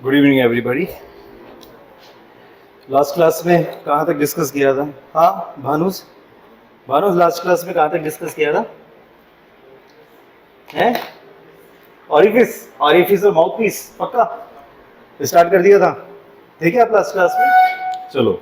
Good evening everybody. Last class में कहाँ तक डिस्कस किया था? हाँ भानुज, लास्ट क्लास में कहाँ तक डिस्कस किया था? हैं? ऑरिफिस और माउथ पीस पक्का स्टार्ट कर दिया था? ठीक है आप लास्ट क्लास में? चलो,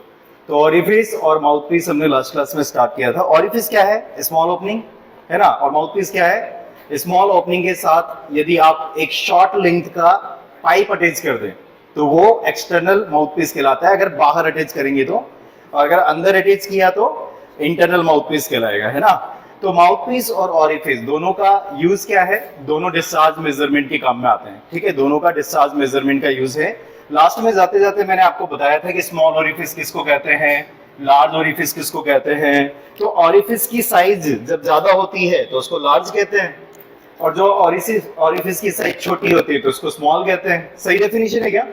तो ऑरिफिस और माउथ पीस हमने लास्ट क्लास में स्टार्ट किया था। ऑरिफिस क्या है? स्मॉल ओपनिंग है ना, और माउथ पीस क्या है? स्मॉल ओपनिंग के साथ यदि आप एक शॉर्ट लेंथ का पाइप अटैच कर दें तो वो एक्सटर्नल माउथ पीस कहलाता है, अगर बाहर अटैच करेंगे तो, और अगर अंदर अटैच किया तो इंटरनल माउथ पीस कहलाएगा, है ना। तो माउथ पीस और ऑरिफिस दोनों का यूज क्या है? दोनों डिस्चार्ज मेजरमेंट के काम में आते हैं, ठीक है, दोनों का डिस्चार्ज मेजरमेंट का यूज है। लास्ट में जाते जाते मैंने आपको बताया था कि स्मॉल ऑरिफिस किसको कहते हैं, लार्ज ऑरिफिस किसको कहते हैं। तो ऑरिफिस की साइज जब ज्यादा होती है तो उसको लार्ज कहते हैं, और जो ऑरिफिस की साइज छोटी होती है तो उसको स्मॉल कहते हैं। सही डेफिनेशन है क्या?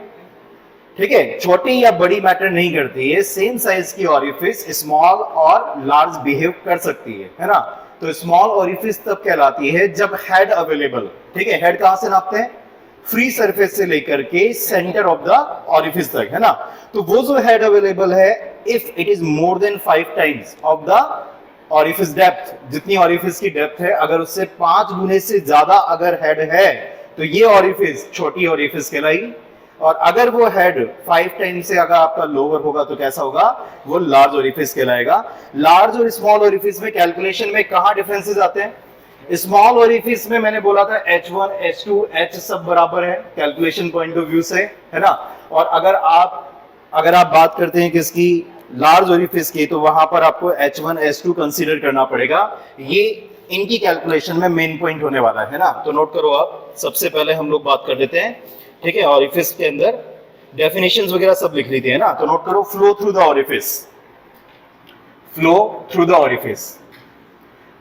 ठीक है, छोटी या बड़ी मैटर नहीं करती है, सेम साइज की ऑरिफिस स्मॉल और लार्ज बिहेव कर सकती है ना। तो स्मॉल ऑरिफिस तब कहलाती है जब हेड अवेलेबल, ठीक है, हेड कहां से नापते हैं? फ्री सरफेस से लेकर के सेंटर ऑफ द ऑरिफिस तक, है ना। तो वो जो हेड अवेलेबल है, if it is more than 5 times of the orifice depth, जितनी ऑरिफिस की डेप्थ है, अगर उससे 5 गुने से ज्यादा अगर हेड है तो ये ऑरिफिस छोटी ऑरिफिस कहलाएगी। और अगर वो हेड 5 टाइम से अगर आपका लोअर होगा तो कैसा होगा? वो लार्ज ऑरिफिस कहलाएगा। लार्ज और स्मॉल ऑरिफिस में कैलकुलेशन में कहां डिफरेंसेस आते हैं? स्मॉल ऑरिफिस में मैंने बोला था H1 H2 H सब बराबर है कैलकुलेशन पॉइंट ऑफ व्यू से, है ना। और अगर आप बात करते हैं किसकी? लार्ज ऑरिफिस की, तो वहां पर आपको H1 H2 कंसीडर करना पड़ेगा। ये इनकी कैलकुलेशन में मेन पॉइंट होने वाला है ना। तो नोट करो आप, सबसे पहले हम लोग बात कर लेते हैं, ठीक है। ऑरिफिस के अंदर डेफिनेशंस वगैरह सब लिख ली थी, है ना। तो नोट करो, flow through the orifice, flow through the orifice.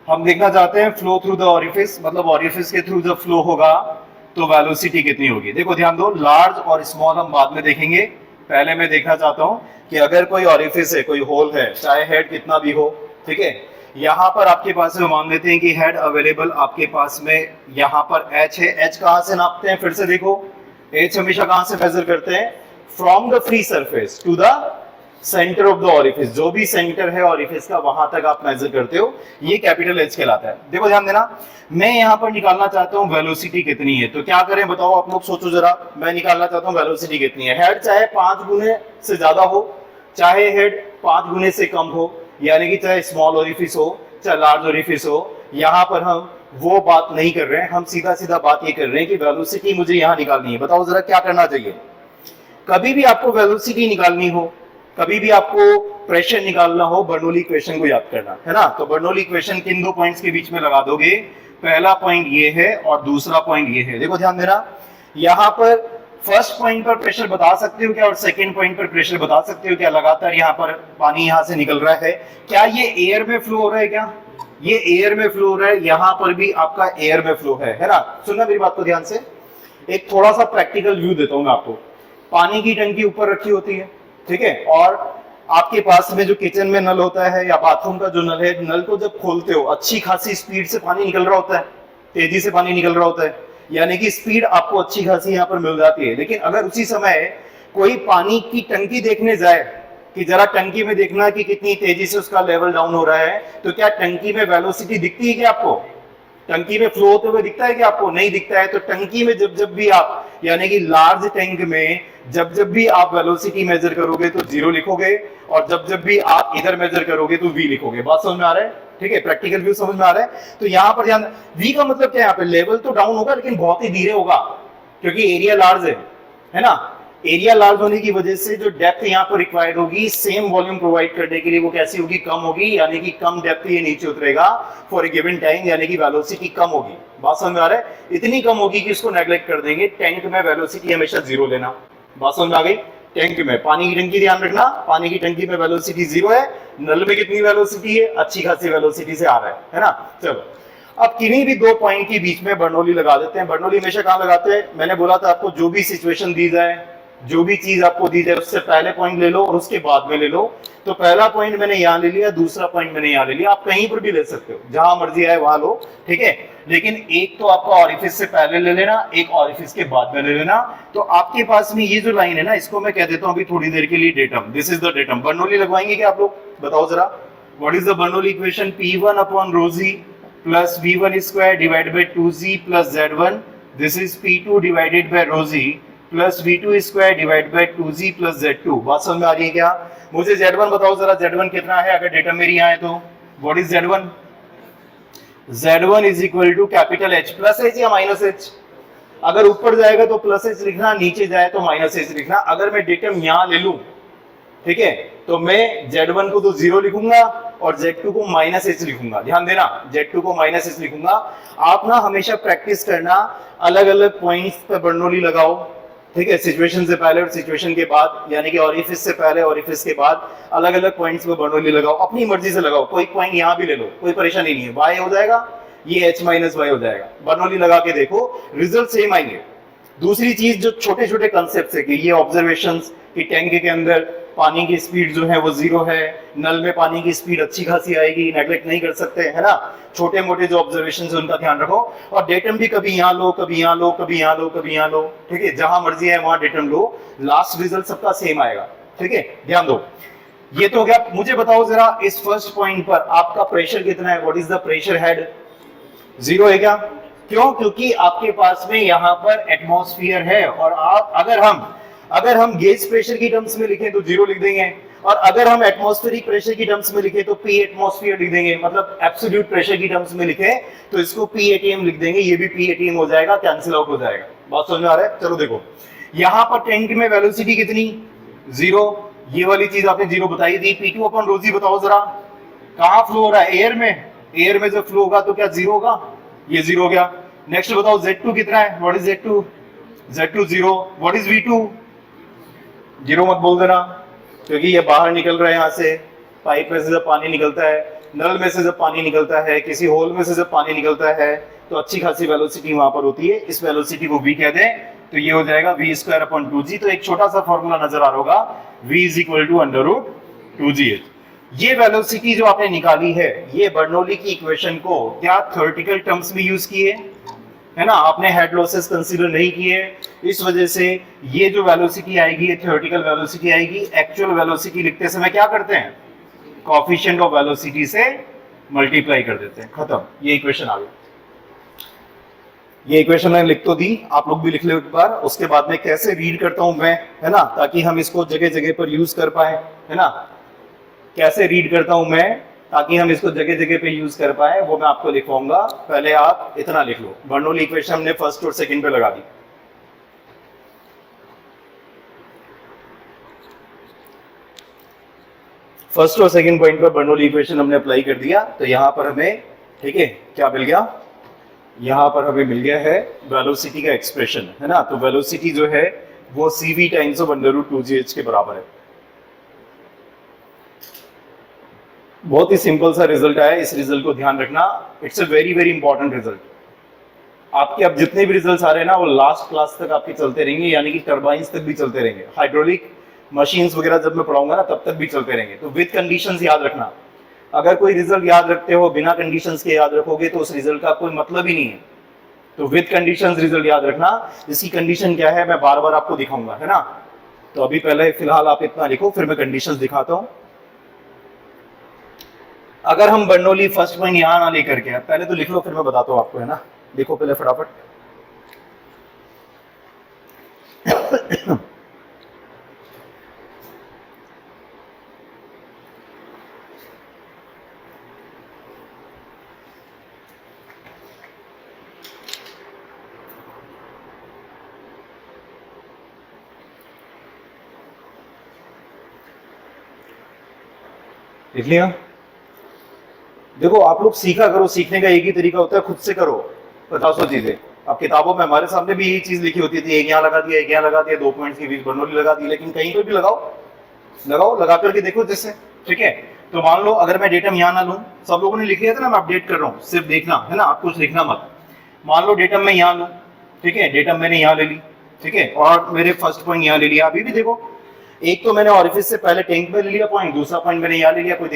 हम देखना चाहते हैं फ्लो थ्रू द ऑरिफिस, मतलब ऑरिफिस के थ्रू जब फ्लो होगा तो वेलोसिटी कितनी होगी। देखो ध्यान दो, लार्ज और स्मॉल हम बाद में देखेंगे, पहले मैं देखना चाहता हूं कि अगर कोई ऑरिफिस है, कोई होल है, चाहे हेड कितना भी हो, ठीक है, यहां पर आपके पास में मान लेते हैं कि हेड अवेलेबल आपके पास में यहां पर H है। H कहां से नापते हैं? फिर से देखो, H हमेशा कहां से मेजर करते हैं? From the free surface to the centre of the orifice, जो भी सेंटर है ऑरिफिस का वहां तक आप मेजर करते हो, ये कैपिटल H कहलाता है। देखो ध्यान देना, मैं यहां पर निकालना चाहता हूं वेलोसिटी कितनी है, तो क्या करें बताओ आप लोग, सोचो जरा। मैं निकालना चाहता हूं वेलोसिटी कितनी है। हेड चाहे 5 गुने से ज्यादा हो, चाहे हेड 5 गुने से कम हो, यानी कि चाहे स्मॉल ऑरिफिस हो चाहे लार्ज ऑरिफिस हो, यहां पर हम वो बात नहीं कर रहे हैं, हम सीधा सीधा बात ये कर रहे हैं कि वेलोसिटी मुझे यहां निकालनी है। बताओ जरा क्या करना चाहिए? कभी भी आपको वेलोसिटी निकालनी हो, कभी भी आपको प्रेशर निकालना हो, बर्नौली इक्वेशन को याद करना, है ना। तो बर्नौली इक्वेशन किन दो पॉइंट्स के बीच में लगा दोगे? पहला पॉइंट ये है और दूसरा पॉइंट ये है। देखो ध्यान देना, यहां पर फर्स्ट पॉइंट पर प्रेशर बता सकते हो क्या, और सेकंड पॉइंट पर प्रेशर बता सकते हो क्या? लगातार यहां पर पानी यहां से निकल रहा है, क्या ये एयर में फ्लो हो रहा है? क्या ये एयर में फ्लो हो रहा है? यहां पर भी आपका एयर में फ्लो है ना। सुनना मेरी बात को ध्यान से, एक थोड़ा सा प्रैक्टिकल व्यू देता हूं मैं आपको। पानी की टंकी ऊपर रखी होती है, ठीक है, और आपके पास में जो किचन में नल होता है या बाथरूम का जो नल है, नल को जब खोलते हो अच्छी खासी स्पीड से पानी निकल रहा होता है, तेजी से पानी निकल रहा होता है, यानी कि स्पीड आपको अच्छी खासी यहाँ पर मिल जाती है। लेकिन अगर उसी समय कोई पानी की टंकी देखने जाए कि जरा टंकी में देखना कि कितनी तेजी से उसका लेवल डाउन हो रहा है, तो क्या टंकी में वेलोसिटी दिखती है क्या आपको? टंकी में फ्लो होते हुए दिखता है कि आपको? नहीं दिखता है। तो टंकी में जब भी आप, यानी कि लार्ज टैंक में जब भी आप वेलोसिटी मेजर करोगे तो 0 लिखोगे, और जब भी आप इधर मेजर करोगे तो v लिखोगे। बात समझ में आ रहा है? ठीक है, प्रैक्टिकल व्यू समझ में आ रहा है। तो यहाँ पर ध्यान, v का मतलब क्या है? यहाँ पे लेवल तो डाउन होगा लेकिन बहुत ही धीरे होगा, क्योंकि एरिया लार्ज है ना। एरिया लार्ज होने की वजह से जो डेप्थ यहाँ पर रिक्वायर्ड होगी सेम वॉल्यूम प्रोवाइड करने के लिए, वो कैसी होगी? कम होगी, यानी कि कम डेप्थ ये नीचे उतरेगा फॉर ए गिवन टाइम, यानी कि वेलोसिटी कम होगी। बात समझ में आ रहा है? इतनी कम होगी कि इसको नेग्लेक्ट कर देंगे। टैंक में वेलोसिटी हमेशा 0 लेना। बात समझ में आ गई? टैंक में, पानी की टंकी ध्यान रखना, पानी की टंकी में वेलोसिटी 0 है। नल में कितनी वेलोसिटी है? अच्छी खासी वेलोसिटी से आ रहा है ना। चलो, अब किन्हीं भी दो पॉइंट के बीच में बर्नौली लगा देते हैं। बर्नौली हमेशा कहां लगाते हैं? मैंने बोला था आपको, जो भी सिचुएशन दी जाए, जो भी चीज आपको दी जाए उससे पहले पॉइंट ले लो और उसके बाद में ले लो। तो पहला पॉइंट मैंने यहाँ ले लिया, दूसरा पॉइंट मैंने यहाँ ले लिया, आप कहीं पर भी ले सकते हो, जहां मर्जी आए वहां लो, ठीक है। लेकिन एक तो आपका ऑरिफिस से पहले ले लेना, एक ऑरिफिस के बाद में ले लेना। तो आपके पास में ये जो लाइन है ना, इसको मैं कह देता हूं अभी थोड़ी देर के लिए datum. This is the datum. Bernoulli लगवाएंगे क्या आप लोग, बताओ जरा। What is the Bernoulli equation? P1 upon rho G plus V1 square divided by 2Z plus Z1। This is P2 divided by rho G plus V2 square divide by 2Z plus Z2। बात समझ में आ रही है क्या? मुझे Z1 बताओ जरा, Z1 कितना है अगर डेटा मेरी यहाँ है तो? What is Z1? Z1 is equal to capital H plus H या माइनस H? अगर ऊपर जाएगा तो प्लस H लिखना, नीचे जाए तो माइनस H लिखना। अगर मैं डेटम यहाँ ले लूं, ठीक है, तो मैं Z1 को तो 0 लिखूंगा और Z2 को माइनस H लिखूंगा। ध्यान देना, Z2 को माइनस H लिखूंगा। आप ना हमेशा प्रैक्टिस करना, अलग अलग पॉइंट्स पे बर्नौली लगाओ, ठीक है, सिचुएशन से पहले और सिचुएशन के बाद, यानी कि ऑरिफिस से पहले ऑरिफिस के बाद अलग अलग पॉइंट्स पे बर्नौली लगाओ, अपनी मर्जी से लगाओ। कोई पॉइंट यहाँ भी ले लो, कोई परेशानी नहीं है। Y हो जाएगा, ये H माइनस Y हो जाएगा। बर्नौली लगा के देखो, रिजल्ट सेम आएंगे। दूसरी चीज जो छोटे छोटे कंसेप्ट है कि ये ऑब्जर्वेशंस कि टैंक के अंदर पानी की स्पीड जो है वो 0 है, नल में पानी की स्पीड अच्छी खासी आएगी, नेगलेक्ट नहीं कर सकते, है ना। छोटे मोटे जो ऑब्जर्वेशंस है उनका ध्यान रखो। और डेटम भी कभी यहाँ लो, कभी यहाँ लो, कभी यहाँ लो, कभी यहाँ लो, ठीक है, जहां मर्जी है वहां डेटम लो, लास्ट रिजल्ट सबका सेम आएगा, ठीक है, ध्यान दो। ये तो हो गया। मुझे बताओ जरा, इस फर्स्ट पॉइंट पर आपका प्रेशर कितना है? What is the pressure head? 0 है क्या? क्यों? क्योंकि आपके पास में यहाँ पर एटमॉस्फेयर है, और आप अगर हम गेज प्रेशर की टर्म्स में लिखें तो 0 लिख देंगे, और अगर हम एटमॉस्फेरिक प्रेशर की टर्म्स में लिखें तो P एटमॉस्फेयर लिख देंगे। मतलब एब्सोल्यूट प्रेशर की टर्म्स में लिखें तो इसको P ATM लिख देंगे, ये भी P ATM हो जाएगा, कैंसिल आउट हो जाएगा। बात समझ में आ रहा है? चलो देखो, यहाँ पर टैंक में वेलोसिटी कितनी? 0। ये वाली चीज आपने 0 बताई थी। P2 अपॉन रो जी बताओ जरा, कहाँ फ्लो हो रहा है? एयर में। एयर में जब फ्लो होगा तो क्या 0 होगा? ये 0 हो गया। नेक्स्ट बताओ Z2 कितना है? What is Z2? Z2 0। What is V2? 0 मत बोल देना, क्योंकि ये बाहर निकल रहा है, यहाँ से पाइप में से जब पानी निकलता है, नल में से जब पानी निकलता है, किसी होल में से जब पानी निकलता है, तो अच्छी खासी वेलोसिटी वहां पर होती है। इस वेलोसिटी को v कह दें तो ये हो जाएगा v स्क्वायर अपॉन 2g। तो एक छोटा सा फॉर्मूला नजर आ रहा होगा, v is equal to under root 2gh। ये वेलोसिटी जो आपने निकाली है, ये बर्नौली की इक्वेशन को क्या थ्योरेटिकल टर्म्स में यूज किए, है ना, आपने हेड लॉसेस कंसीडर नहीं किए, इस वजह से ये जो वेलोसिटी आएगी ये थ्योरेटिकल वेलोसिटी आएगी। एक्चुअल वेलोसिटी लिखते समय क्या करते हैं? कोएफिशिएंट ऑफ वेलोसिटी से मल्टीप्लाई कर देते हैं, खत्म। ये इक्वेशन आ गई। ये इक्वेशन मैंने लिख तो दी, आप लोग भी लिख लो एक बार। उसके बाद में कैसे रीड करता हूं मैं, है ना, ताकि हम इसको जगह जगह पर यूज कर पाए, है ना। कैसे रीड करता हूं मैं ताकि हम इसको जगह जगह पे यूज कर पाए, वो मैं आपको लिखवाऊंगा। पहले आप इतना लिख लो, बर्नौली इक्वेशन हमने फर्स्ट और सेकंड पे लगा दी। फर्स्ट और सेकंड पॉइंट पर बर्नौली इक्वेशन हमने अप्लाई कर दिया, तो यहां पर हमें, ठीक है, क्या मिल गया? यहां पर हमें मिल गया है वेलोसिटी का एक्सप्रेशन, है ना। तो वेलोसिटी जो है वो CV times of under root 2gh के बराबर है। बहुत ही सिंपल सा रिजल्ट आया, इस रिजल्ट को ध्यान रखना, it's a very very important result. आपके अब जितने भी रिजल्ट्स आ रहे हैं ना, वो लास्ट क्लास तक आपके चलते रहेंगे, यानी कि टर्बाइंस तक भी चलते रहेंगे, हाइड्रोलिक मशीन्स वगैरह जब मैं पढ़ाऊंगा ना तब तक भी चलते रहेंगे। तो विद कंडीशंस याद रखना। अगर कोई रिजल्ट याद रखते हो बिना कंडीशंस के याद रखोगे तो उस रिजल्ट का कोई मतलब ही नहीं है। तो विद कंडीशंस रिजल्ट याद रखना। इसकी कंडीशन क्या है मैं बार बार आपको दिखाऊंगा, है ना। तो अभी पहले फिलहाल आप इतना लिखो, फिर मैं कंडीशंस दिखाता हूं। अगर हम बर्नौली फर्स्ट पॉइंट यहां ना लेकर के, पहले तो लिख लो फिर मैं बताता हूं आपको, है ना। देखो पहले फटाफट। लिख लिया? देखो आप लोग सीखा करो, सीखने का एक ही तरीका होता है, खुद से करो 50 चीजें। अब किताबों में हमारे सामने भी यही चीज लिखी होती थी, एक यहाँ लगा दिया, एक यहाँ लगा दिया, 2 पॉइंट्स के बीच बर्नौली लगा दी, लेकिन कहीं पर भी लगाओ लगा करके देखो जैसे, ठीक है। तो मान लो अगर मैं डेटम यहाँ ना लूं, सब लोगों ने लिख लिया था ना, मैं अपडेट कर रहा हूँ, सिर्फ देखना, है ना, आप कुछ लिखना मत। मान लो डेटम मैं यहाँ लूं, ठीक है, डेटम मैंने यहाँ ले ली, ठीक है। और मेरे फर्स्ट पॉइंट यहाँ ले लिया, अभी भी देखो एक तो मैंने ऑरिफिस से पहले टैंक में ले लिया पॉइंट, दूसरा पॉइंट मैंने यहाँ ले लिया, कोई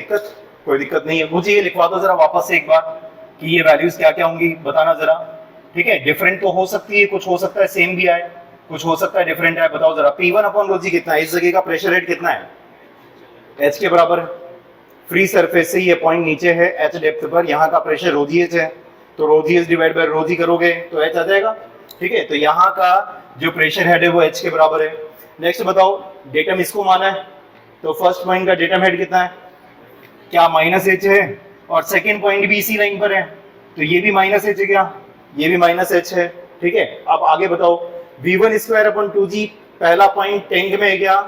दिक्कत नहीं है। मुझे ये लिखवा दो जरा वापस से एक बार कि ये वैल्यूज क्या क्या होंगी बताना जरा, ठीक है। डिफरेंट तो हो सकती है, कुछ हो सकता है सेम भी आए, कुछ हो सकता है डिफरेंट आए, बताओ जरा। P1 अपॉन रो जी कितना है, इस जगह का प्रेशर हेड कितना है, H के बराबर। फ्री सरफेस से ये पॉइंट नीचे है H डेप्थ पर, यहाँ का प्रेशर रो जी एच है, तो रो जी एच डिवाइड बाय रो जी करोगे तो H आ जाएगा, ठीक है। तो यहाँ का जो प्रेशर हेड है वो H के बराबर है। नेक्स्ट बताओ डेटम इसको माना है, तो फर्स्ट पॉइंट का डेटम हेड कितना है, क्या -H है, और सेकंड पॉइंट भी इसी लाइन पर है, तो ये भी -H है, क्या ये भी -H है, ठीक है। अब आगे बताओ V1 स्क्वायर अपॉन 2G, पहला पॉइंट टैंक में है, क्या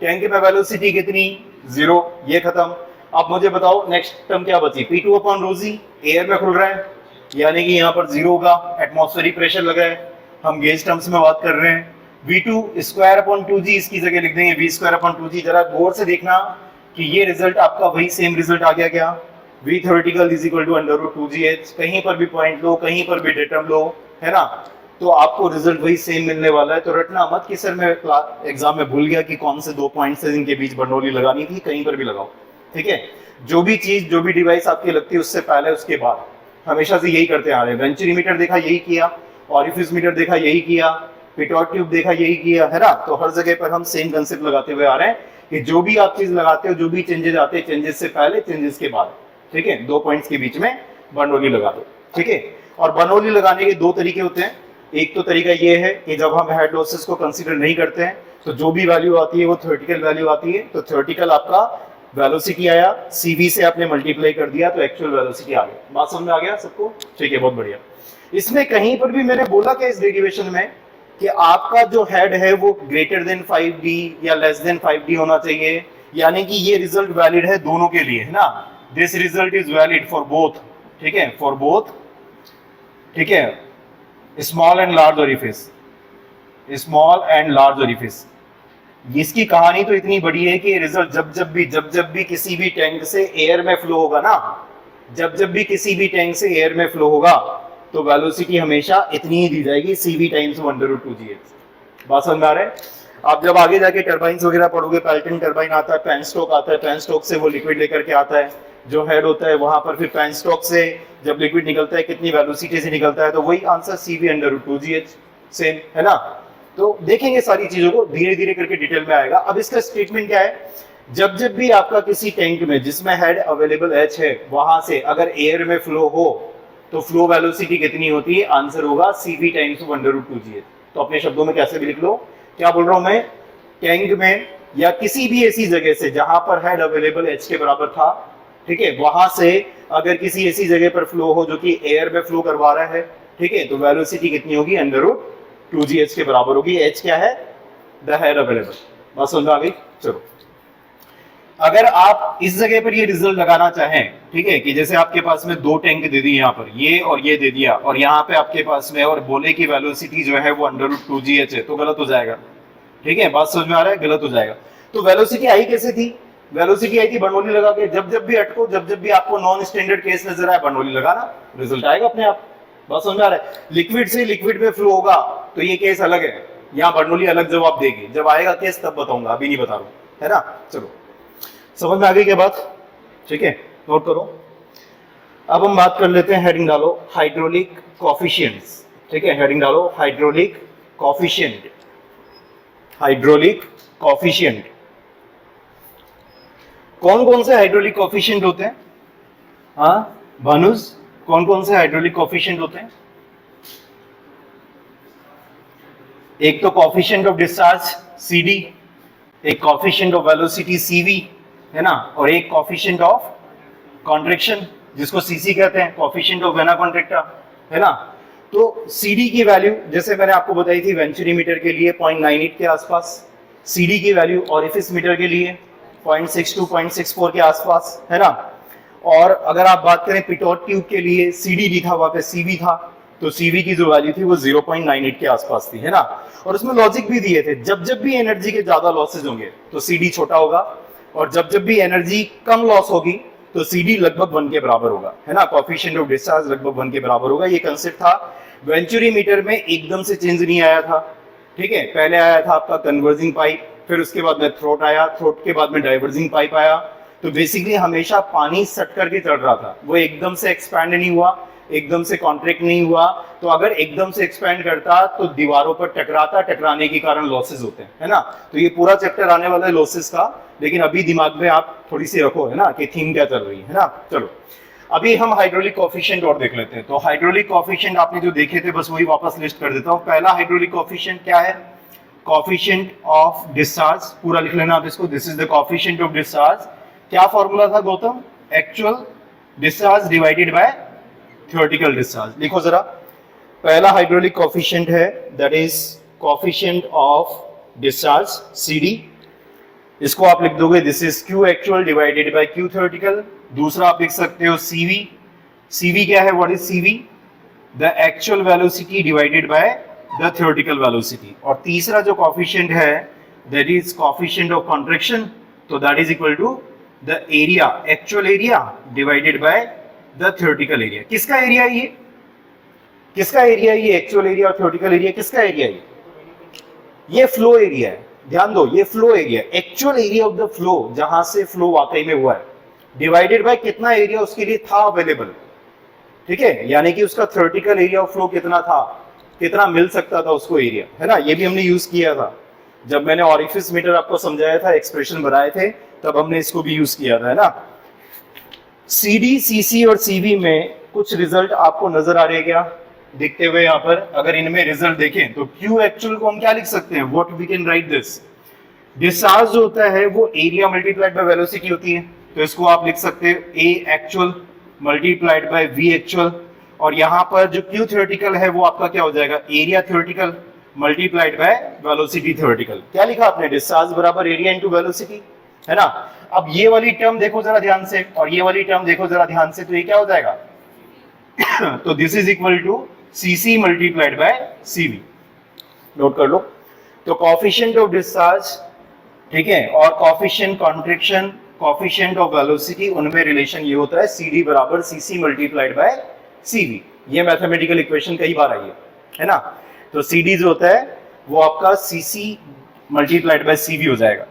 टैंक में वेलोसिटी कितनी 0, ये खत्म। अब मुझे बताओ नेक्स्ट टर्म क्या बची, P2 अपॉन रो जी, एयर में खुल रहा है यानी कि यहाँ पर 0 होगा, एटमॉस्फेरिक प्रेशर लगा है, हम गेज टर्म्स में बात कर रहे हैं। V2 स्क्वायर अपॉन 2G, इसकी जगह लिख देंगे V स्क्वायर अपॉन 2G। जरा गौर से देखना कि ये रिजल्ट आपका वही सेम रिजल्ट आ गया, क्या V theoretical is equal to √2GH, कहीं पर भी पॉइंट लो, कहीं पर भी डेटम लो, है ना, तो आपको रिजल्ट वही सेम मिलने वाला है। तो रटना मत कि सर मैं एग्जाम में भूल गया कि कौन से दो पॉइंट्स हैं जिनके बीच बर्नौली लगानी थी, कहीं पर भी लगाओ, ठीक है। जो भी चीज, जो भी डिवाइस आपकी लगती है उससे पहले उसके बाद हमेशा से यही करते आ रहे हैं। वेंचुरी मीटर देखा यही किया, ऑरिफिस मीटर देखा यही किया, पिटॉट ट्यूब देखा यही किया, है ना। तो हर जगह पर हम सेम कंसेप्ट लगाते हुए आ रहे हैं कि जो भी आप चीज लगाते हो, जो भी चेंजेस आते हैं, चेंजेस से पहले चेंजेस के बाद, ठीक है, दो पॉइंट्स के बीच में बर्नौली लगा दो, ठीक है। और बर्नौली लगाने के दो तरीके होते हैं। एक तो तरीका ये है कि जब हम हेड लॉसेस को कंसीडर नहीं करते हैं तो जो भी वैल्यू आती है वो थ्योरेटिकल वैल्यू आती है। तो थ्योरेटिकल आपका वेलोसिटी आया, CV से आपने मल्टीप्लाई कर दिया तो एक्चुअल वेलोसिटी आ गई। बात समझ में आ गया सबको, ठीक है, बहुत बढ़िया। इसमें कहीं पर भी मैंने बोला क्या इस डेरिवेशन में कि आपका जो हेड है वो ग्रेटर देन 5D या लेस देन 5D होना चाहिए, यानी कि ये रिजल्ट वैलिड है दोनों के लिए, है ना। This result is valid for both, ठीक है, फॉर बोथ, ठीक है, small and large orifice, small and large orifice. इसकी कहानी तो इतनी बड़ी है कि रिजल्ट जब भी किसी भी टैंक से एयर में फ्लो होगा ना, जब भी किसी भी टैंक से एयर में फ्लो होगा तो वेलोसिटी हमेशा इतनी ही दी जाएगी, CV टाइम्स 1/2GH। बात समझ में आ रहा है। आप जब आगे जाके टरबाइंस वगैरह पढ़ोगे, पैल्टन टरबाइन आता है, पेनस्टोक आता है, पेनस्टोक से वो लिक्विड लेकर के आता है, जो हेड होता है वहां पर फिर पेनस्टोक से जब लिक्विड निकलता है कितनी वेलोसिटी से निकलता है, तो वही आंसर CV/2GH सेम, है ना। तो देखेंगे सारी चीजों को धीरे धीरे करके डिटेल में आएगा। अब इसका स्टेटमेंट क्या है, जब भी आपका किसी टैंक में जिसमें हेड अवेलेबल H है वहां से अगर एयर में फ्लो हो तो फ्लो वेलोसिटी कितनी होती है, आंसर होगा CV टाइम्स 1/2GH। तो अपने शब्दों में कैसे भी लिख लो, क्या बोल रहा हूं मैं, टैंक में या किसी भी ऐसी जगह से जहां पर हेड अवेलेबल H के बराबर था, ठीक है, वहां से अगर किसी ऐसी जगह पर फ्लो हो जो कि एयर में फ्लो करवा रहा है, ठीक है, तो वेलोसिटी कितनी होगी, √2GH के बराबर होगी। H क्या है, द हेड अवेलेबल। बात समझ आ गई। चलो अगर आप इस जगह पर ये रिजल्ट लगाना चाहें, ठीक है, कि जैसे आपके पास में दो टैंक दे दी यहाँ पर, ये और ये दे दिया, और यहाँ पे आपके पास में और बोले कि वेलोसिटी जो है वो √2GH है, तो गलत हो जाएगा, ठीक है। बात समझ में आ रहा है, गलत हो जाएगा। तो वेलोसिटी आई कैसे थी, वेलोसिटी आई थी बर्नौली लगा के। जब भी अटको, जब भी आपको नॉन स्टैंडर्ड केस नजर आए, बर्नौली लगाना, रिजल्ट आएगा अपने आप। बात समझ में आ रहा है। लिक्विड से लिक्विड में फ्लो होगा तो ये केस अलग है, यहाँ बर्नौली अलग जवाब देगी। जब आएगा केस तब बताऊंगा, अभी नहीं बता रहा हूं, है ना। चलो समझ में आ गई क्या बात, ठीक है, नोट करो। अब हम बात कर लेते हैं, हेडिंग डालो हाइड्रोलिक कोफिशिएंट्स, ठीक है, हेडिंग डालो हाइड्रोलिक कोफिशिएंट, हाइड्रोलिक कोफिशिएंट। कौन कौन से हाइड्रोलिक कोफिशिएंट होते हैं, हाँ भानुज, कौन कौन से हाइड्रोलिक कोफिशिएंट होते हैं। एक तो कोफिशिएंट ऑफ डिस्चार्ज CD, एक कोफिशिएंट ऑफ वेलोसिटी CV, है ना, और एक कोफिशिएंट ऑफ कॉन्ट्रैक्शन जिसको CC कहते हैं, कोफिशिएंट ऑफ वेना कॉन्ट्रैक्टा, है ना। तो CD की वैल्यू जैसे मैंने आपको बताई थी वेंचुरी मीटर के लिए 0.98 के आसपास, CD की वैल्यू ऑरिफिस मीटर के लिए 0.62 0.64 के आसपास, है ना। और अगर आप बात करें पिटॉट ट्यूब के लिए CD लिखा हुआ पे CV था, तो CV की जो वैल्यू थी वो 0.98 के आसपास थी, है ना। और उसमें लॉजिक भी दिए थे, जब भी एनर्जी के ज्यादा लॉसेज होंगे तो CD छोटा होगा, और जब भी एनर्जी कम लॉस होगी तो CD लगभग 1 के बराबर होगा, है ना। कोफिशिएंट ऑफ डिस्चार्ज लगभग 1 के बराबर होगा। ये कंसेप्ट था वेंचुरी मीटर में, एकदम से चेंज नहीं आया था, ठीक है, पहले आया था आपका कन्वर्जिंग पाइप, फिर उसके बाद में थ्रोट आया, थ्रोट के बाद में डाइवर्जिंग पाइप आया। तो बेसिकली हमेशा पानी सट करके चल रहा था, वो एकदम से एक्सपैंड नहीं हुआ, एकदम से कॉन्ट्रैक्ट नहीं हुआ। तो अगर एकदम से एक्सपैंड करता तो दीवारों पर टकराता, टकराने के कारण लॉसेस होते हैं, है ना। तो ये पूरा चैप्टर आने वाला है लॉसेस का, लेकिन अभी दिमाग में आप थोड़ी सी रखो, है ना, कि थीम क्या चल रही है ना। चलो अभी हम हाइड्रोलिक कोएफिशिएंट और देख लेते हैं। तो हाइड्रोलिक कोएफिशिएंट आपने जो देखे थे बस वही वापस लिस्ट कर देता हूं। पहला हाइड्रोलिक कोएफिशिएंट क्या है? कोएफिशिएंट ऑफ डिस्चार्ज, पूरा लिख लेना आप इसको। This is the coefficient of discharge. क्या फॉर्मूला था Gautam? Actual discharge divided by theoretical discharge. लिखो जरा, पहला हाइड्रोलिक कोएफिशिएंट है that is coefficient of discharge CD। इसको आप लिख दोगे this is Q actual divided by Q theoretical. दूसरा आप लिख सकते हो CV। CV क्या है? What is CV? The actual velocity divided by the theoretical velocity. और तीसरा जो कोएफिशिएंट है that is coefficient of contraction, तो that is equal to the area, actual area divided by the theoretical area. किसका area है ये? किसका area है ये? एक्चुअल एरिया और थ्योरेटिकल एरिया किसका एरिया है? ये फ्लो एरिया है, ध्यान दो, ये flow area, actual area of the flow, जहां से फ्लो वाकई में हुआ है, डिवाइडेड बाय कितना एरिया उसके लिए था अवेलेबल। ठीक है, यानी कि उसका थ्योरेटिकल एरिया ऑफ फ्लो कितना था, कितना मिल सकता था उसको एरिया, है ना। ये भी हमने यूज किया था जब मैंने ऑरिफिस मीटर आपको समझाया था, एक्सप्रेशन बनाए थे, तब हमने इसको भी यूज किया था, है ना। CD, CC और CV में कुछ रिजल्ट आपको नजर आ रहे हैं क्या दिखते हुए यहाँ पर? अगर इनमें रिजल्ट देखें तो Q एक्चुअल को हम क्या लिख सकते हैं? What we can write this, discharge जो होता है वो एरिया मल्टीप्लाइड बाय वेलोसिटी होती है, तो इसको आप लिख सकते हैं A actual multiplied by V actual. और यहाँ पर जो Q थ्योरेटिकल है वो आपका क्या हो जाएगा? Area theoretical multiplied by velocity theoretical. क्या लिखा आपने? डिस्चार्ज बराबर एरिया इनटू वेलोसिटी, है ना। अब ये वाली टर्म देखो जरा ध्यान से, और ये वाली टर्म देखो जरा ध्यान से, तो ये क्या हो जाएगा? तो this is equal to CC multiplied by CV। Note कर लो। तो कोएफिशिएंट ऑफ डिस्चार्ज, ठीक है, और coefficient contraction, coefficient of velocity, उनमें रिलेशन ये होता है CD बराबर CC मल्टीप्लाइड बाय CV। ये मैथमेटिकल इक्वेशन कई बार आई है ना। तो CD जो होता है वो आपका CC मल्टीप्लाइड बाय CV हो जाएगा।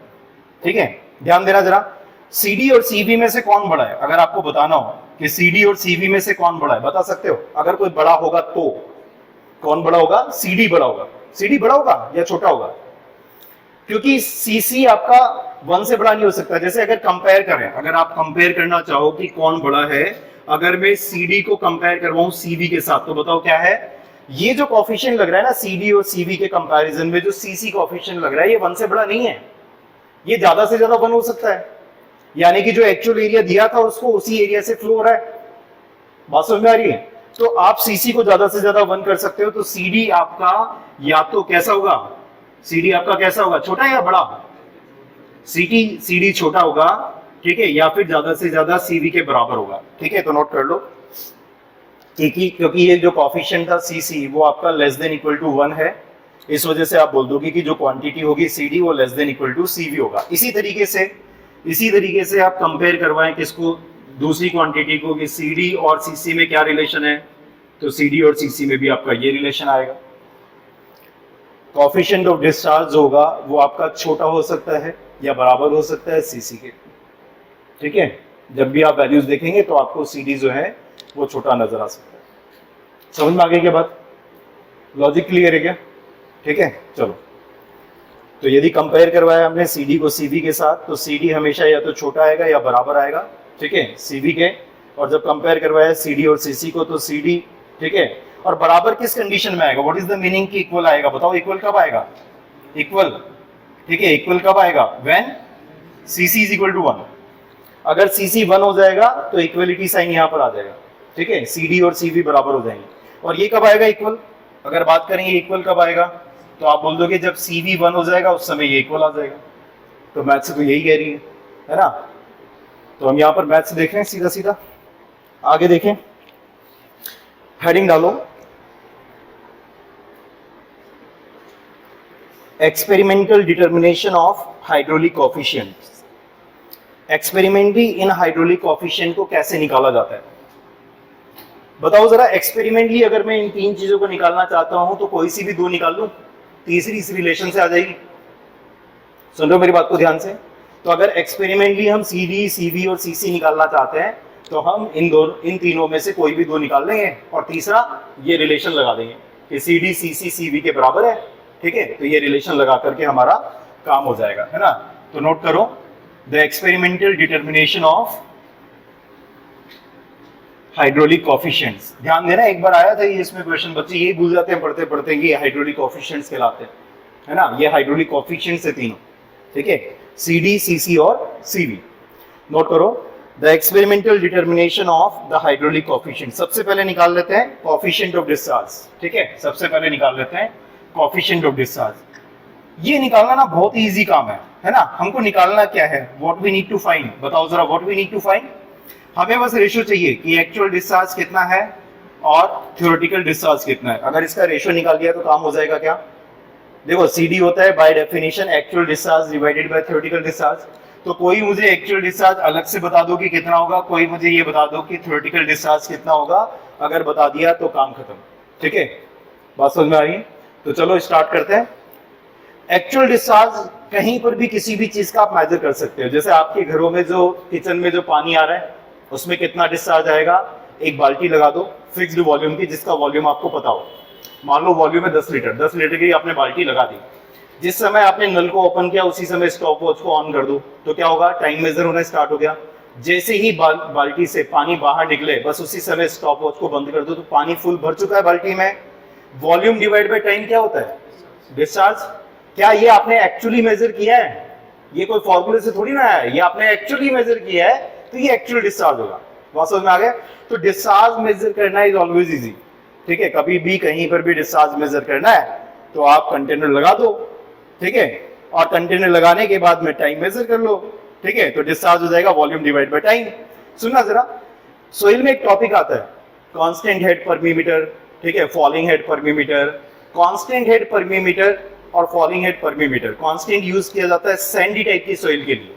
ठीक है, ध्यान देना जरा। CD और CV में से कौन बड़ा है? अगर आपको बताना हो कि CD और CV में से कौन बड़ा है, बता सकते हो? अगर कोई बड़ा होगा तो कौन बड़ा होगा? CD बड़ा होगा। CD बड़ा होगा या छोटा होगा? क्योंकि CC आपका 1 से बड़ा नहीं हो सकता। जैसे अगर कंपेयर करें, अगर आप कंपेयर करना चाहो कि कौन बड़ा है, अगर मैं CD को कंपेयर करवाऊं CV के साथ, तो बताओ क्या है? ये जो कोएफिशिएंट लग रहा है ना CD और CV के कंपैरिजन में, जो CC कोएफिशिएंट लग रहा है, ये 1 से बड़ा नहीं है, ये ज्यादा से ज्यादा 1 हो सकता है। यानी कि जो एक्चुअल एरिया दिया था उसको उसी एरिया से फ्लो हो रहा है। बात समझ में आ रही है? तो आप CC को ज्यादा से ज्यादा 1 कर सकते हो। तो CD आपका या तो कैसा होगा? CD आपका कैसा होगा? छोटा या बड़ा? CD छोटा होगा, ठीक है, या फिर ज्यादा से ज्यादा CV के बराबर होगा। ठीक है, तो नोट कर लो, क्योंकि ये जो कोएफिशिएंट था CC वो आपका लेस देन इक्वल टू 1 है, इस वजह से आप बोल दोगे कि जो क्वांटिटी होगी CD वो less than equal to CV होगा। इसी तरीके से आप कंपेयर करवाएं किसको? दूसरी क्वांटिटी को, कि CD और CC में क्या रिलेशन है, तो CD और CC में भी आपका ये रिलेशन आएगा। कोएफिशिएंट ऑफ डिस्चार्ज होगा वो आपका छोटा हो सकता है या बराबर हो सकता है CC के। ठीक है, जब भी आप वैल्यूज देखेंगे तो आपको CD जो है वो छोटा नजर आ सकता है। समझ में आ गई क्या बात? लॉजिक क्लियर है क्या? ठीक है, चलो। तो यदि कंपेयर करवाया हमने CD को CV के साथ, तो CD हमेशा या तो छोटा आएगा या बराबर आएगा, ठीक है, CV के। और जब कंपेयर करवाया CD और CC को, तो CD, ठीक है, और बराबर किस कंडीशन में आएगा? व्हाट इज द मीनिंग कि इक्वल आएगा? बताओ, इक्वल कब आएगा? इक्वल, ठीक है, इक्वल कब आएगा? When CC is equal to 1। अगर CC 1 हो जाएगा तो इक्वलिटी साइन यहाँ पर आ जाएगा, ठीक है, CD और CV बराबर हो जाएंगे। और ये कब आएगा इक्वल? अगर बात करेंगे इक्वल कब आएगा, तो आप बोल दोगे जब CV 1 हो जाएगा उस समय ये इक्वल आ जाएगा। तो मैथ से तो यही कह रही है ना। तो हम यहाँ पर मैथ से देख रहे हैं, सीधा सीधा आगे देखें, हेडिंग डालो, experimental determination of hydraulic coefficient. Experimentally in hydraulic coefficient को कैसे निकाला जाता है? बताओ जरा। एक्सपेरिमेंटली अगर मैं इन तीन चीजों को निकालना चाहता हूं तो कोई सी भी दो निकाल लूं? तीसरी इस रिलेशन से आ जाएगी। सुन रहे हो मेरी बात को ध्यान से? तो अगर एक्सपेरिमेंटली हम CD, CV और CC निकालना चाहते हैं तो हम इन तीनों में से कोई भी दो निकाल लेंगे और तीसरा ये रिलेशन लगा देंगे कि CD, CC, CV के बराबर है। ठीक है, तो ये रिलेशन लगा करके हमारा काम हो जाएगा, है ना। तो नोट करो, the experimental determination of hydraulic coefficients. ध्यान देना, एक बार आया था ये इसमें क्वेश्चन, बच्चे ये भूल जाते हैं पढ़ते पढ़ते कि हाइड्रोलिक कोफिशिएंट्स कहलाते हैं, है ना। ये हाइड्रोलिक कोफिशिएंट्स है तीनों, ठीक है, CD, CC और CV। नोट करो, the experimental determination of the hydraulic coefficient. सबसे पहले निकाल लेते हैं कोफिशिएंट ऑफ डिस्चार्ज। ठीक है, सबसे पहले निकाल लेते हैं कोफिशिएंट ऑफ डिस्चार्ज। ये निकालना ना बहुत ही इजी काम है ना। हमको निकालना क्या है, what we need to find, बताओ जरा, what we need to find. हमें बस रेशियो चाहिए कि एक्चुअल डिस्चार्ज कितना है और थ्योरेटिकल डिस्चार्ज कितना है। अगर इसका रेशियो निकाल दिया तो काम हो जाएगा क्या। देखो, CD होता है by definition actual discharge divided by theoretical discharge. तो कोई मुझे एक्चुअल डिस्चार्ज अलग से बता दो कि कितना होगा, कोई मुझे ये बता दो कि थ्योरेटिकल डिस्चार्ज कितना होगा। अगर बता दिया तो काम खत्म। ठीक है, बात समझ में आ रही है? तो चलो स्टार्ट करते हैं। एक्चुअल डिस्चार्ज कहीं पर भी किसी भी चीज का आप मेजर कर सकते हो। जैसे आपके घरों में जो किचन में जो पानी आ रहा है उसमें कितना डिस्चार्ज आएगा, एक बाल्टी लगा दो फिक्स्ड वॉल्यूम की, जिसका वॉल्यूम आपको पता हो। मान लो वॉल्यूम है 10 लीटर, 10 लीटर की आपने बाल्टी लगा दी। जिस समय आपने नल को ओपन किया उसी समय स्टॉप वॉच को ऑन कर दो, तो क्या होगा, टाइम मेजर होना स्टार्ट हो गया। जैसे ही बाल्टी से पानी बाहर निकले बस उसी समय स्टॉप वॉच को बंद कर दो, तो पानी फुल भर चुका है बाल्टी में। वॉल्यूम डिवाइड बाय टाइम क्या होता है, डिस्चार्ज। क्या ये आपने एक्चुअली मेजर किया है, ये कोई फॉर्मूले से थोड़ी ना आया है, ये आपने एक्चुअली मेजर किया है, तो ये एक्चुअल डिस्चार्ज होगा। बात समझ में आ गया? तो डिस्चार्ज मेजर करना इज ऑलवेज इजी। ठीक है, कभी भी कहीं पर भी डिस्चार्ज मेजर करना है तो आप कंटेनर लगा दो, ठीक है, और कंटेनर लगाने के बाद में टाइम मेजर कर लो। ठीक है, तो डिस्चार्ज हो जाएगा वॉल्यूम डिवाइड बाय टाइम। सुनना जरा, सोइल में एक टॉपिक आता है कांस्टेंट हेड पर मिलीमीटर, ठीक है, फॉलिंग हेड पर मिलीमीटर। कांस्टेंट हेड पर मिलीमीटर और फॉलिंग हेड पर मिलीमीटर, कांस्टेंट यूज किया जाता है सैंडी टाइप की सोइल के लिए,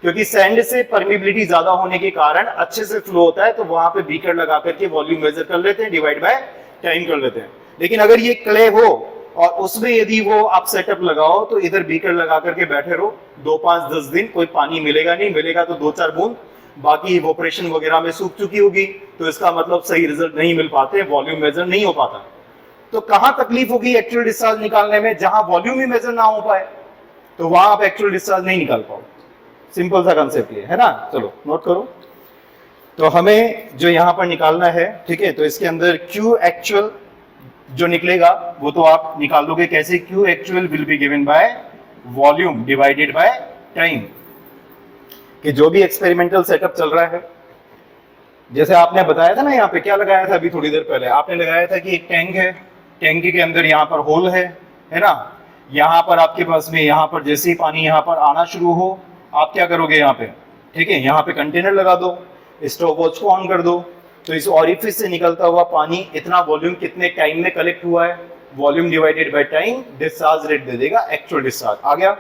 क्योंकि सैंड से परमिबिलिटी ज्यादा होने के कारण अच्छे से फ्लो होता है, तो वहां पे बीकर लगा करके वॉल्यूम मेजर कर लेते हैं, डिवाइड बाय टाइम कर लेते हैं। लेकिन अगर ये क्ले हो और उसमें यदि वो आप सेटअप लगाओ तो इधर बीकर लगा करके बैठे रहो 2, 5, 10 दिन, कोई पानी मिलेगा नहीं, मिलेगा तो 2-4 बूंद, बाकी इवोपरेशन वगैरह में सूख चुकी होगी, तो इसका मतलब सही रिजल्ट नहीं मिल पाते, वॉल्यूम मेजर नहीं हो पाता। तो कहां तकलीफ होगी एक्चुअल डिस्चार्ज निकालने में, जहां वॉल्यूम ही मेजर ना हो पाए तो वहां आप एक्चुअल डिस्चार्ज नहीं निकाल पाओ। सिंपल सा कंसेप्ट ये है ना। चलो नोट करो, तो हमें जो यहां पर निकालना है, ठीक है, तो इसके अंदर Q एक्चुअल जो निकलेगा वो तो आप निकाल दोगे कैसे, Q actual will be given by volume divided by time. कि जो भी एक्सपेरिमेंटल सेटअप चल रहा है, जैसे आपने बताया था ना, यहाँ पे क्या लगाया था अभी थोड़ी देर पहले, आपने लगाया था कि एक टैंक है, टैंक के अंदर यहाँ पर होल है ना। यहाँ पर आपके पास में, यहाँ पर जैसे ही पानी यहाँ पर आना शुरू हो, आप क्या करोगे यहाँ पे, ठीक है, यहाँ पे कंटेनर लगा दो, स्टॉप वॉच को ऑन कर दो, तो इस ऑरिफिस से निकलता हुआ पानी इतना वॉल्यूम कितने टाइम में कलेक्ट हुआ है, volume divided by time, discharge rate दे देगा एक्चुअल डिस्चार्ज। आ गया?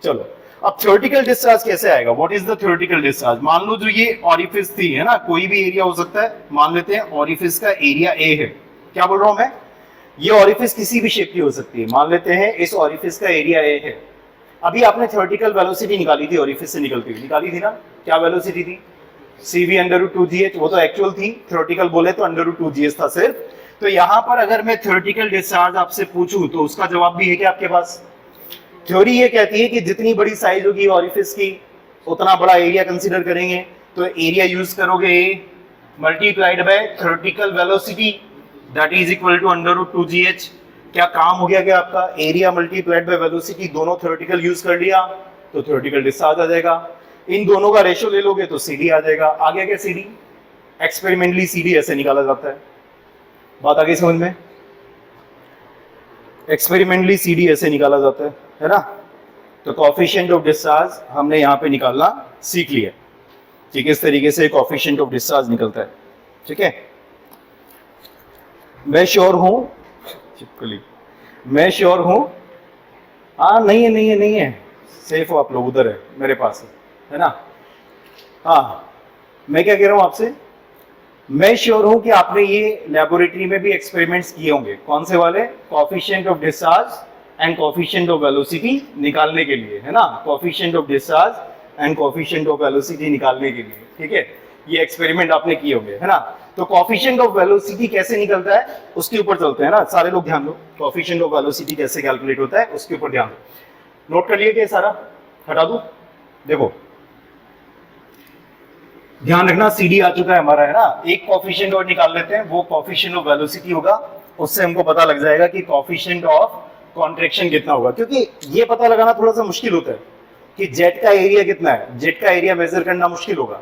चलो अब थ्योरेटिकल डिस्चार्ज कैसे आएगा, what is the theoretical discharge. मान लो जो ये ऑरिफिस थी, है ना, कोई भी एरिया हो सकता है, मान लेते हैं ऑरिफिस का एरिया A है। क्या बोल रहा हूं मैं, ये ऑरिफिस किसी भी शेप की हो सकती है, मान लेते हैं इस ऑरिफिस का एरिया A है। अभी आपने थ्योरेटिकल वेलोसिटी निकाली थी, ऑरिफिस से निकलती हुई निकाली थी ना, क्या वेलोसिटी थी, CV/2gh, वो तो एक्चुअल थी, थ्योरेटिकल बोले तो √2gh था सिर्फ। तो यहां पर अगर मैं थ्योरेटिकल डिस्चार्ज आपसे पूछूं तो उसका जवाब भी है क्या आपके पास। थ्योरी ये कहती है कि जितनी बड़ी साइज होगी ऑरिफिस की उतना बड़ा एरिया कंसीडर करेंगे, तो एरिया यूज करोगे A multiplied by theoretical velocity that is equal to √2gh। क्या काम हो गया क्या आपका, एरिया मल्टीप्लाइड बाय वेलोसिटी, दोनों थ्योरेटिकल यूज कर लिया तो थ्योरेटिकल डिस्चार्ज आ जाएगा। इन दोनों का रेशियो ले लोगे तो CD आ जाएगा। आ गया क्या CD, एक्सपेरिमेंटली CD ऐसे निकाला जाता है। बात आ गई समझ में, एक्सपेरिमेंटली CD ऐसे निकाला जाता है ना। तो कोएफिशिएंट ऑफ डिस्चार्ज हमने यहाँ पे निकालना सीख लिया कि किस तरीके से कोएफिशिएंट ऑफ डिस्चार्ज निकलता है। ठीक है, मैं श्योर हूं, चिपकली, मैं श्योर हूं, हाँ नहीं है, सेफ हो आप लोग, उधर है मेरे पास है ना। हाँ, मैं क्या कह रहा हूं आपसे, मैं श्योर हूं कि आपने ये लेबोरेटरी में भी एक्सपेरिमेंट्स किए होंगे। कौन से वाले, coefficient of discharge and coefficient of velocity निकालने के लिए, है ना, coefficient of discharge and coefficient of velocity निकालने के लिए, ठीक है, ये एक्सपेरिमेंट आपने किए होंगे, है ना। तो कोफिशिएंट ऑफ वेलोसिटी कैसे निकलता है उसके ऊपर चलते हैं ना, सारे लोग ध्यान दो, कोफिशिएंट ऑफ वेलोसिटी कैसे कैलकुलेट होता है उसके ऊपर ध्यान दो। नोट कर लिए क्या सारा, हटा दूं, देखो ध्यान रखना, सीडी आ चुका है हमारा, है ना। एक कोफिशिएंट और निकाल लेते हैं, वो कोफिशिएंट ऑफ वेलोसिटी होगा, उससे हमको पता लग जाएगा कि कोफिशिएंट ऑफ कॉन्ट्रैक्शन कितना होगा, क्योंकि ये पता लगाना थोड़ा सा मुश्किल होता है कि जेट का एरिया कितना है, जेट का एरिया मेजर करना मुश्किल होगा।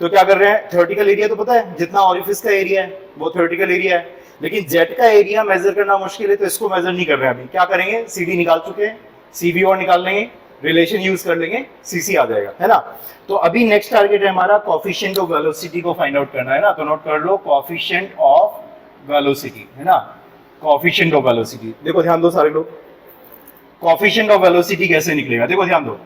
तो क्या कर रहे हैं, थ्योरेटिकल एरिया तो पता है, जितना ऑरिफिस का एरिया है वो थ्योरेटिकल एरिया है, लेकिन जेट का एरिया मेजर करना मुश्किल है, तो इसको मेजर नहीं कर रहे हैं अभी। क्या करेंगे, सीडी निकाल चुके हैं, सीवी और निकाल लेंगे, रिलेशन यूज कर लेंगे, सीसी आ जाएगा, है ना। तो अभी नेक्स्ट टारगेट है हमारा कोफिशिएंट ऑफ वेलोसिटी को फाइंड आउट करना, है ना। तो नोट कर लो कोफिशिएंट ऑफ वेलोसिटी, है ना, कोफिशिएंट ऑफ वेलोसिटी। देखो ध्यान दो सारे लोग, कोफिशिएंट ऑफ वेलोसिटी कैसे निकलेगा, देखो ध्यान दो।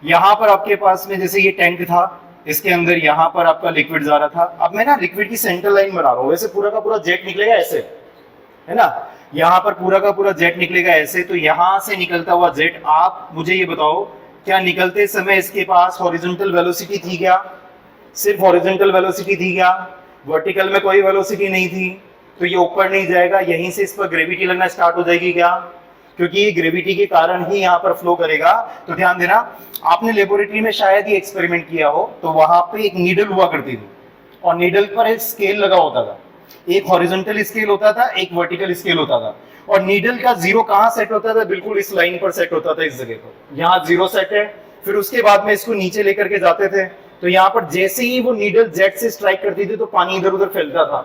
यहां पर आपके पास में जैसे ये टैंक था, इसके अंदर यहां पर आपका लिक्विड जा रहा था, अब मैं ना लिक्विड की सेंट्रल लाइन बना रहा हूं, वैसे पूरा का पूरा जेट निकलेगा ऐसे, है ना, यहां पर पूरा का पूरा जेट निकलेगा ऐसे। तो यहां से निकलता हुआ जेट, आप मुझे ये बताओ, क्या निकलते समय इसके पास हॉरिजॉन्टल वेलोसिटी थी क्या, सिर्फ हॉरिजॉन्टल वेलोसिटी थी क्या, वर्टिकल में कोई वेलोसिटी नहीं थी, तो ये ऊपर नहीं जाएगा, यहीं से इस पर ग्रेविटी लगना स्टार्ट हो जाएगी क्या, क्योंकि ये ग्रेविटी के कारण ही यहाँ पर फ्लो करेगा। तो ध्यान देना, आपने लेबोरेटरी में शायद ये एक्सपेरिमेंट किया हो, तो वहां पे एक नीडल हुआ करती थी और नीडल पर एक स्केल लगा होता था, एक हॉरिजॉन्टल स्केल होता था, एक वर्टिकल स्केल होता था, और नीडल का जीरो कहाँ सेट होता था, बिल्कुल इस लाइन पर सेट होता था, इस जगह पर, यहाँ जीरो सेट है। फिर उसके बाद में इसको नीचे लेकर के जाते थे, तो यहाँ पर जैसे ही वो नीडल जेट से स्ट्राइक करती थी तो पानी इधर उधर फैलता था,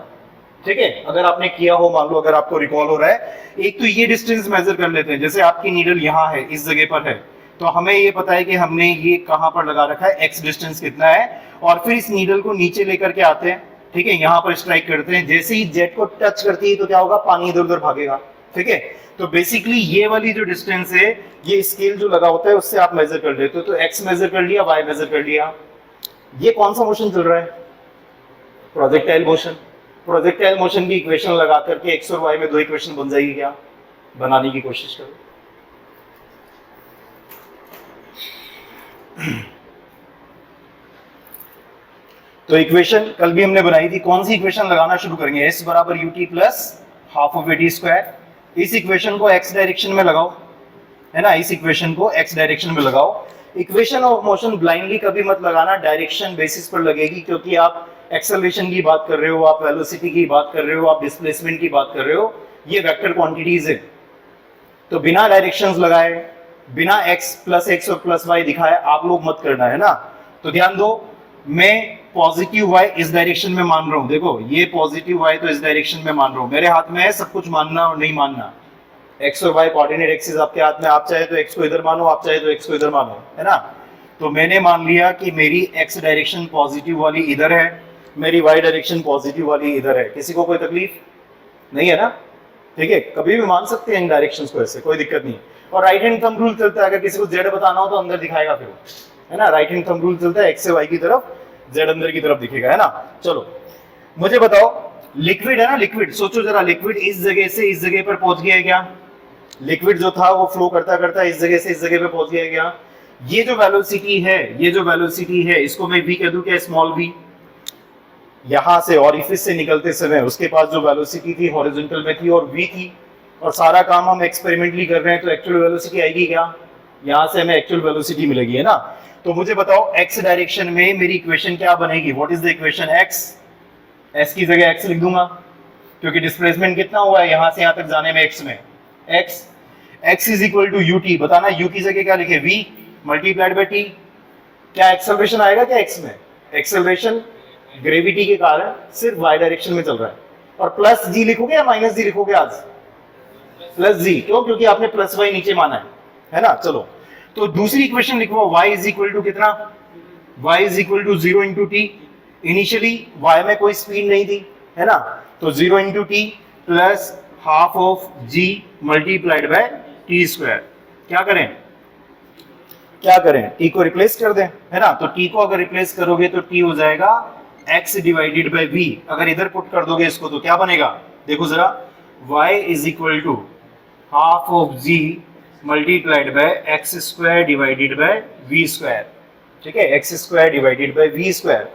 ठीक है, अगर आपने किया हो, मान लो अगर आपको रिकॉल हो रहा है। एक तो ये डिस्टेंस मेजर कर लेते हैं, जैसे आपकी नीडल यहाँ है, इस जगह पर है, तो हमें ये पता है कि हमने ये कहां पर लगा रखा है, एक्स डिस्टेंस कितना है, और फिर इस नीडल को नीचे लेकर के आते हैं, ठीक है, यहाँ पर स्ट्राइक करते हैं, जैसे ही जेट को टच करती है तो क्या होगा, पानी इधर उधर भागेगा, ठीक है। तो बेसिकली ये वाली जो डिस्टेंस है, ये स्केल जो लगा होता है उससे आप मेजर कर लेते हो, तो एक्स मेजर कर लिया, वाई मेजर कर लिया। ये कौन सा मोशन चल रहा है, प्रोजेक्टाइल मोशन। प्रोजेक्टाइल मोशन की इक्वेशन लगा करके एक्स और वाई में दो इक्वेशन बन जाएगी क्या, बनाने की कोशिश करो। तो इक्वेशन कल भी हमने बनाई थी, कौन सी इक्वेशन लगाना शुरू करेंगे, एस बराबर UT plus half of eighty square. इस इक्वेशन को एक्स डायरेक्शन में लगाओ, है ना, इस इक्वेशन को एक्स डायरेक्शन में लगाओ। इक्वेशन ऑफ मोशन ब्लाइंडली कभी मत लगाना, डायरेक्शन बेसिस पर लगेगी, क्योंकि आप एक्सेलरेशन की बात कर रहे हो, आप वेलोसिटी की बात कर रहे हो, आप डिस्प्लेसमेंट की बात कर रहे हो, ये वेक्टर क्वांटिटीज है। तो बिना डायरेक्शंस लगाए, बिना x प्लस एक्स और प्लस वाई दिखाए आप लोग मत करना, है ना। तो ध्यान दो, मैं पॉजिटिव y इस डायरेक्शन में मान रहा हूं, देखो ये पॉजिटिव y तो इस डायरेक्शन में मान रहा हूं, मेरे हाथ में है सब कुछ मानना और नहीं मानना। x और y कोऑर्डिनेट एक्सिस आपके हाथ में, आप चाहे तो x को इधर मानो, आप चाहे तो x को इधर मानो, है ना। तो मैंने मान लिया कि मेरी x डायरेक्शन पॉजिटिव वाली इधर है, मेरी y डायरेक्शन पॉजिटिव वाली इधर है, किसी को कोई तकलीफ नहीं है ना, ठीक है, कभी भी मान सकते हैं इन डायरेक्शंस को, ऐसे कोई दिक्कत नहीं। और राइट हैंड थंब रूल चलता है, अगर किसी को z बताना हो तो अंदर दिखाएगा फिर, है ना, राइट हैंड थंब रूल चलता है, x से y की तरफ, z अंदर की तरफ दिखेगा, है ना। चलो मुझे बताओ, लिक्विड है ना, लिक्विड सोचो जरा, लिक्विड इस जगह से इस जगह पर पहुंच गया है क्या, लिक्विड जो था वो फ्लो करता करता इस जगह से इस जगह पे पहुंच गया है क्या। ये जो वेलोसिटी है, ये जो वेलोसिटी है, इसको मैं v कह दूं क्या, स्मॉल v। यहां से ऑरिफिस से निकलते समय उसके पास जो वेलोसिटी थी हॉरिजॉन्टल में थी और v थी, और सारा काम हम एक्सपेरिमेंटली कर रहे हैं, तो एक्चुअल वेलोसिटी आएगी क्या, यहां से हमें एक्चुअल वेलोसिटी मिलेगी, है ना। तो मुझे बताओ x डायरेक्शन में मेरी इक्वेशन क्या बनेगी, what is the equation, x की जगह x लिख दूंगा, क्योंकि डिस्प्लेसमेंट कितना हुआ है यहां से यहां तक जाने में x में, x is equal to ut। बताना u की जगह क्या लिखे, v मल्टीप्लाइड बाय t। क्या एक्सेलरेशन आएगा क्या x में, एक्सेलरेशन ग्रेविटी के कारण सिर्फ y डायरेक्शन में चल रहा है। और प्लस g लिखोगे या माइनस जी लिखोगे आज, प्लस जी, क्यों, क्योंकि आपने प्लस y नीचे माना है ना। चलो तो दूसरी इक्वेशन लिखो, y इज इक्वल टू कितना, y is equal to 0 into T. Initially y में कोई स्पीड नहीं थी, है ना, तो 0 into T plus half of g multiplied bye T square. क्या करें, क्या करें, t को रिप्लेस कर दें, है ना। तो t को अगर रिप्लेस करोगे तो t हो जाएगा x डिवाइडेड बाय v। अगर इधर पुट कर दोगे इसको तो क्या बनेगा, देखो जरा, y is equal to half of g multiplied by X square divided by V square, ठीक है, X square divided by V square.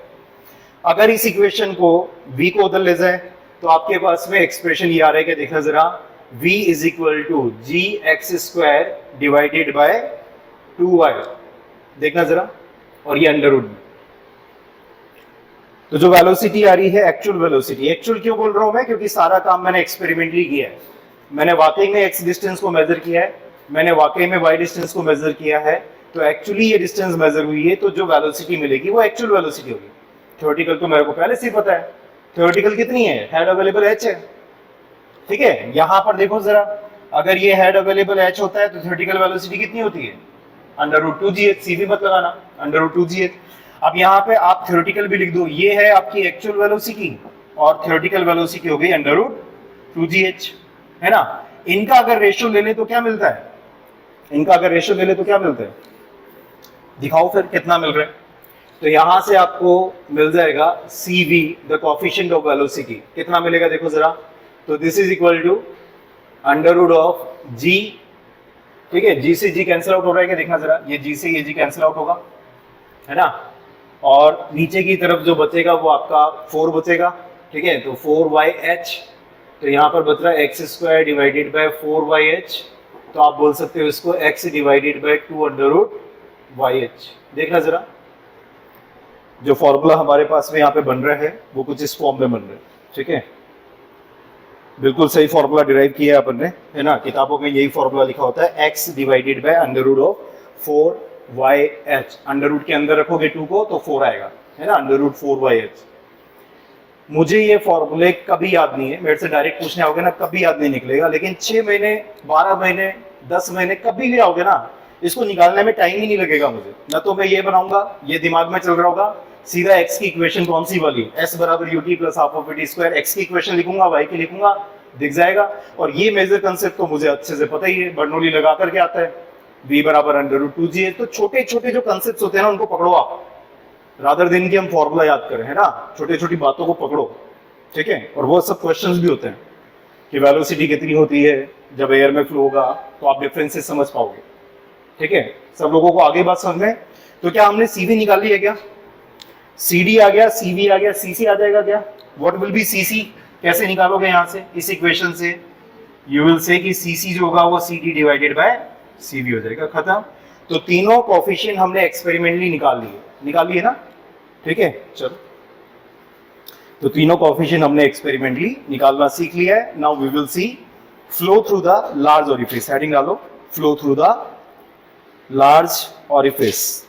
अगर इस इक्वेशन को v को उधर ले जाए तो आपके पास में एक्सप्रेशन ये आ रहा है कि देखना जरा, v is equal to G X square divided by 2y, देखना जरा, और ये अंडर रूट में। तो जो वेलोसिटी आ रही है एक्चुअल वेलोसिटी, एक्चुअल क्यों बोल रहा हूं मैं, क्योंकि सारा काम मैंने एक्सपेरिमेंटली किया है, मैंने वाकई में x डिस्टेंस को मेजर किया है, मैंने वाकई में y डिस्टेंस को मेजर किया है, तो एक्चुअली ये डिस्टेंस मेजर हुई है, तो जो वेलोसिटी मिलेगी वो एक्चुअल वेलोसिटी होगी। थ्योरेटिकल तो मेरे को पहले से ही पता है, थ्योरेटिकल कितनी है, हेड अवेलेबल h है, ठीक है। यहां पर देखो जरा, अगर ये हेड अवेलेबल h होता है तो थ्योरेटिकल वेलोसिटी कितनी होती है, √2gh, सीधी मत लगाना, √2gh। अब यहाँ पे आप थ्योरेटिकल भी लिख दो, ये है आपकी एक्चुअल वेलोसिटी और थ्योरेटिकल वेलोसिटी हो गई √2gh, है ना। इनका अगर रेशियो ले ले तो क्या मिलता है, इनका अगर रेशियो ले ले तो क्या मिलता है, दिखाओ फिर कितना मिल रहा है। तो यहां से आपको मिल जाएगा CV, the coefficient of velocity, कितना मिलेगा देखो जरा, तो this is equal to √g, ठीक है, g से g कैंसिल आउट हो रहा है क्या, देखना जरा, ये g से ये g कैंसिल आउट होगा, है ना, और नीचे की तरफ जो बचेगा वो आपका 4 बचेगा, ठीक है, तो 4yh, तो यहाँ पर बच रहा है X square divided by 4yh, तो आप बोल सकते हो इसको x डिवाइडेड बाय 2√yh। देखना जरा, जो फॉर्मूला हमारे पास में यहाँ पे बन रहा है वो कुछ इस फॉर्म में बन रहा है, ठीक है, बिल्कुल सही फॉर्मूला डिराइव किया है अपन ने, है ना, किताबों में यही फॉर्मूला लिखा होता है, x divided by √4yh, under root के अंदर रखोगे 2 को तो 4 आएगा, है ना, √4yh। मुझे ये फॉर्मूले कभी याद नहीं है, मेरे से डायरेक्ट पूछने आओगे ना कभी याद नहीं निकलेगा, लेकिन 6 महीने 12 महीने 10 महीने कभी भी आओगे ना, इसको निकालने में टाइम ही नहीं लगेगा मुझे, ना तो मैं ये बनाऊंगा, ये दिमाग में चल रहा होगा, सीधा x की इक्वेशन कौन सी वाली, s बराबर ut plus half of t square, x की इक्वेशन लिखूंगा, y की लिखूंगा, दिख जाएगा। और ये मेजर कंसेप्ट तो मुझे अच्छे से पता ही है, बर्नौली लगा करके आता है, v बराबर √2g। तो छोटे छोटे जो कंसेप्ट होते हैं ना उनको पकड़ो आप, रादर देन कि हम फॉर्मूला याद करें, है ना, छोटी छोटी बातों को पकड़ो, ठीक है। और वो सब क्वेश्चंस भी होते हैं कि वेलोसिटी कितनी होती है जब एयर में फ्लो होगा, तो आप डिफरेंसेस समझ पाओगे, ठीक है। सब लोगों को आगे बात समझ में। तो क्या हमने CV निकाल ली है क्या, CD आ गया, CV आ गया, CC आ जाएगा क्या, व्हाट विल बी CC, कैसे निकालोगे यहाँ से, इस इक्वेशन से यू विल से कि CC जो होगा वो CD डिवाइडेड बाय CV हो जाएगा, खत्म। तो तीनों कोएफिशिएंट हमने एक्सपेरिमेंटली निकाल लिए ना, ठीक है। चलो, तो तीनों कोएफिशिएंट हमने एक्सपेरिमेंटली निकालना सीख लिया है। Now we will see flow through the large orifice, heading डालो, flow through the large orifice.